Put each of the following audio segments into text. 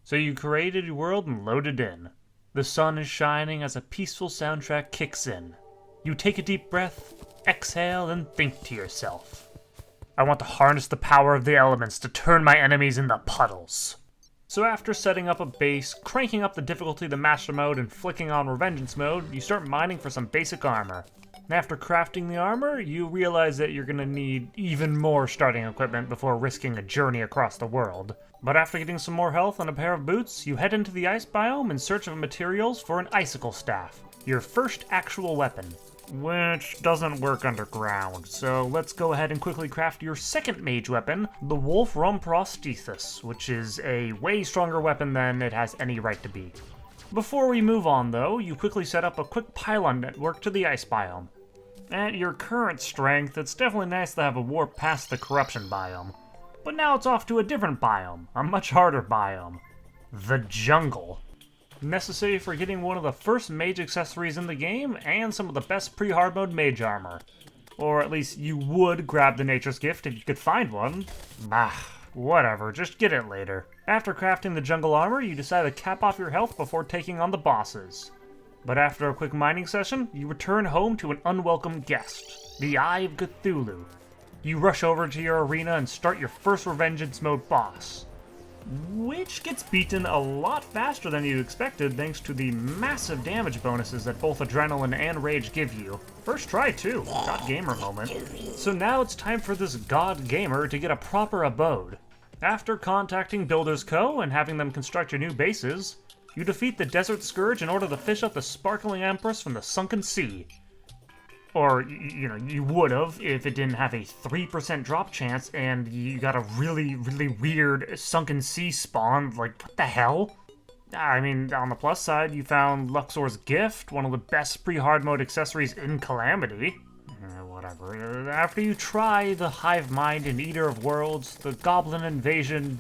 So you created your world and loaded in. The sun is shining as a peaceful soundtrack kicks in. You take a deep breath, exhale, and think to yourself, I want to harness the power of the elements to turn my enemies into puddles. So after setting up a base, cranking up the difficulty to Master Mode, and flicking on Revengeance Mode, you start mining for some basic armor. After crafting the armor, you realize that you're going to need even more starting equipment before risking a journey across the world. But after getting some more health and a pair of boots, you head into the ice biome in search of materials for an icicle staff, your first actual weapon. Which doesn't work underground, so let's go ahead and quickly craft your second mage weapon, the Wolfram Prosthesis, which is a way stronger weapon than it has any right to be. Before we move on though, you quickly set up a quick pylon network to the ice biome. At your current strength, it's definitely nice to have a warp past the corruption biome. But now it's off to a different biome, a much harder biome. The jungle. Necessary for getting one of the first mage accessories in the game, and some of the best pre-hard mode mage armor. Or at least you would grab the Nature's Gift if you could find one. Whatever, just get it later. After crafting the jungle armor, you decide to cap off your health before taking on the bosses. But after a quick mining session, you return home to an unwelcome guest, the Eye of Cthulhu. You rush over to your arena and start your first Revengeance Mode boss, which gets beaten a lot faster than you expected thanks to the massive damage bonuses that both Adrenaline and Rage give you. First try too, God Gamer moment. So now it's time for this God Gamer to get a proper abode. After contacting Builders Co. and having them construct your new bases, you defeat the Desert Scourge in order to fish up the Sparkling Empress from the Sunken Sea. Or, you would have if it didn't have a 3% drop chance and you got a really, really weird Sunken Sea spawn. Like, what the hell? I mean, on the plus side, you found Luxor's Gift, one of the best pre-hard mode accessories in Calamity. Whatever. After you try the Hive Mind and Eater of Worlds, the Goblin invasion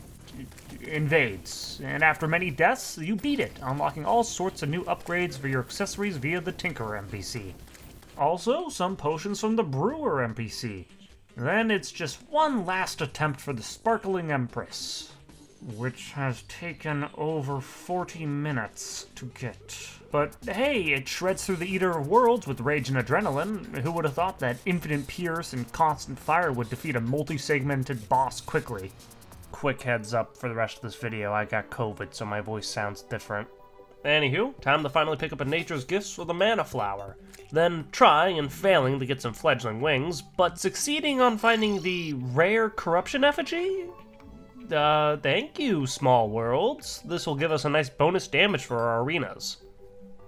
invades. And after many deaths, you beat it, unlocking all sorts of new upgrades for your accessories via the Tinkerer NPC. Also, some potions from the Brewer NPC. Then it's just one last attempt for the Sparkling Empress, which has taken over 40 minutes to get. But hey, it shreds through the Eater of Worlds with Rage and Adrenaline. Who would have thought that Infinite Pierce and Constant Fire would defeat a multi-segmented boss quickly? Quick heads up for the rest of this video, I got COVID, so my voice sounds different. Anywho, time to finally pick up a Nature's Gifts with a Mana Flower. Then trying and failing to get some fledgling wings, but succeeding on finding the rare Corruption Effigy? Thank you, Small Worlds. This will give us a nice bonus damage for our arenas.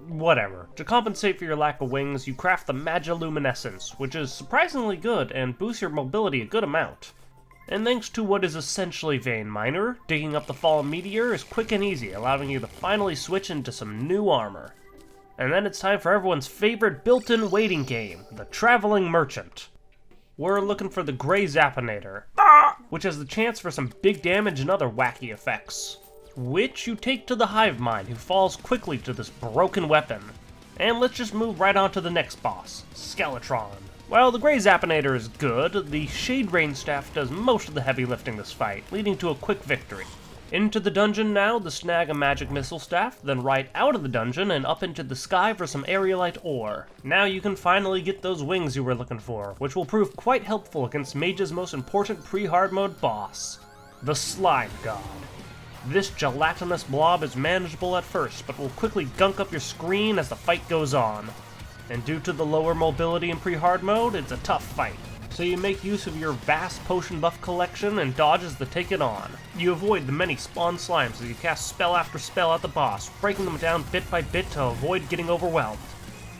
Whatever. To compensate for your lack of wings, you craft the Magiluminescence, which is surprisingly good and boosts your mobility a good amount. And thanks to what is essentially Veinminer, digging up the fallen meteor is quick and easy, allowing you to finally switch into some new armor. And then it's time for everyone's favorite built-in waiting game, the Traveling Merchant. We're looking for the Grey Zappinator, which has the chance for some big damage and other wacky effects, which you take to the Hive Mind, who falls quickly to this broken weapon. And let's just move right on to the next boss, Skeletron. While the Grey Zappinator is good, the Shade Rain Staff does most of the heavy lifting this fight, leading to a quick victory. Into the dungeon now to snag a magic missile staff, then right out of the dungeon and up into the sky for some aerolite ore. Now you can finally get those wings you were looking for, which will prove quite helpful against Mage's most important pre-hard mode boss, the Slime God. This gelatinous blob is manageable at first, but will quickly gunk up your screen as the fight goes on. And due to the lower mobility in pre-hard mode, it's a tough fight. So you make use of your vast potion buff collection and dodges to take it on. You avoid the many spawn slimes as you cast spell after spell at the boss, breaking them down bit by bit to avoid getting overwhelmed.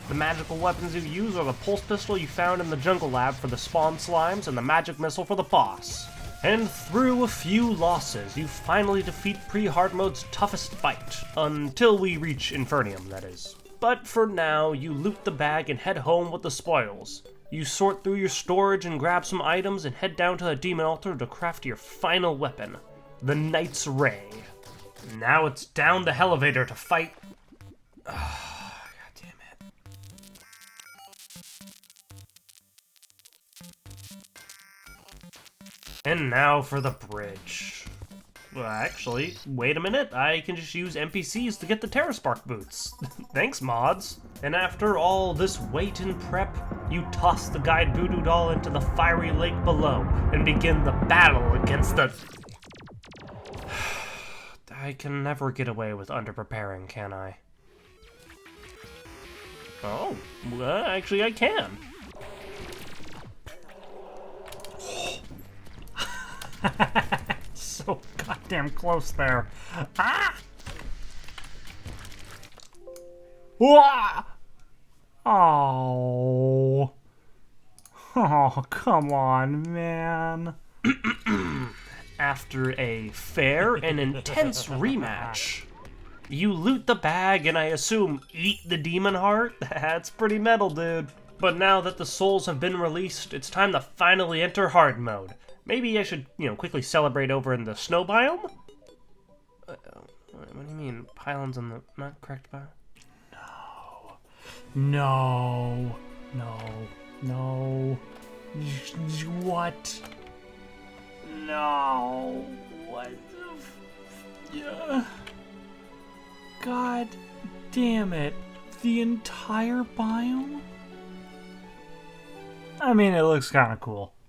The magical weapons you use are the pulse pistol you found in the jungle lab for the spawn slimes and the magic missile for the boss. And through a few losses, you finally defeat pre-hard mode's toughest fight. Until we reach Infernium, that is. But for now, you loot the bag and head home with the spoils. You sort through your storage and grab some items and head down to the Demon Altar to craft your final weapon, the Knight's Ray. Now it's down the Elevator to fight... God damn it. And now for the bridge. Well, actually, wait a minute. I can just use NPCs to get the Terraspark boots. Thanks, mods. And after all this wait and prep, you toss the guide voodoo doll into the fiery lake below and begin the battle against the... I can never get away with underpreparing, can I? Oh, well, actually I can. So goddamn close there. Ah! Wah! Oh. Oh, come on, man. After a fair and intense rematch, you loot the bag and I assume eat the demon heart? That's pretty metal, dude. But now that the souls have been released, it's time to finally enter hard mode. Maybe I should, quickly celebrate over in the snow biome? What do you mean? Pylons on the not correct biome? No. What? No. What the God damn it. The entire biome? I mean, it looks kind of cool.